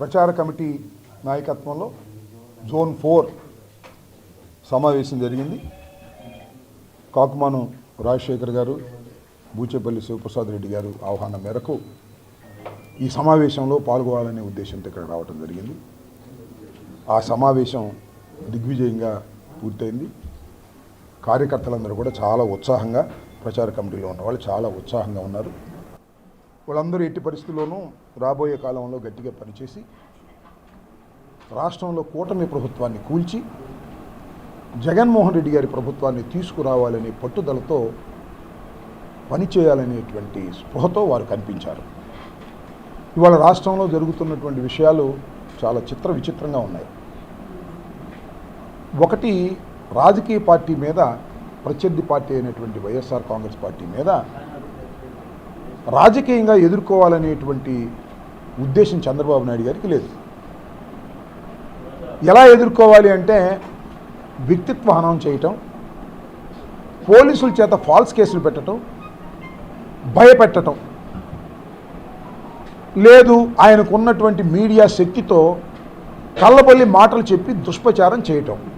ప్రచార కమిటీ నాయకత్వంలో జోన్ 4 సమావేశం జరిగింది. కాకుమాను రాజశేఖర్ గారు, బూచేపల్లి శివప్రసాద్ రెడ్డి గారు ఆహ్వానం మేరకు ఈ సమావేశంలో పాల్గొనాలనే ఉద్దేశంతో ఇక్కడ రావడం జరిగింది. ఆ సమావేశం దిగ్విజయంగా పూర్తయింది. కార్యకర్తలందరూ కూడా చాలా ఉత్సాహంగా, ప్రచార కమిటీలో ఉన్న వాళ్ళు చాలా ఉత్సాహంగా ఉన్నారు. వాళ్ళందరూ ఎట్టి పరిస్థితుల్లోనూ రాబోయే కాలంలో గట్టిగా పనిచేసి రాష్ట్రంలో కూటమి ప్రభుత్వాన్ని కూల్చి జగన్మోహన్ రెడ్డి గారి ప్రభుత్వాన్ని తీసుకురావాలనే పట్టుదలతో పనిచేయాలనేటువంటి స్పృహతో వారు కనిపించారు. ఇవాళ రాష్ట్రంలో జరుగుతున్నటువంటి విషయాలు చాలా విచిత్రంగా ఉన్నాయి. ఒకటి, రాజకీయ పార్టీ మీద, ప్రత్యర్థి పార్టీ అయినటువంటి వైఎస్ఆర్ కాంగ్రెస్ పార్టీ మీద రాజకీయంగా ఎదుర్కోవాలనేటువంటి ఉద్దేశం చంద్రబాబు నాయుడు గారికి లేదు. ఎలా ఎదుర్కోవాలి అంటే వ్యక్తిత్వ హననం చేయటం, పోలీసుల చేత ఫాల్స్ కేసులు పెట్టడం, భయపెట్టడం, లేదు ఆయనకు ఉన్నటువంటి మీడియా శక్తితో కళ్ళబొల్లి మాటలు చెప్పి దుష్ప్రచారం చేయటం.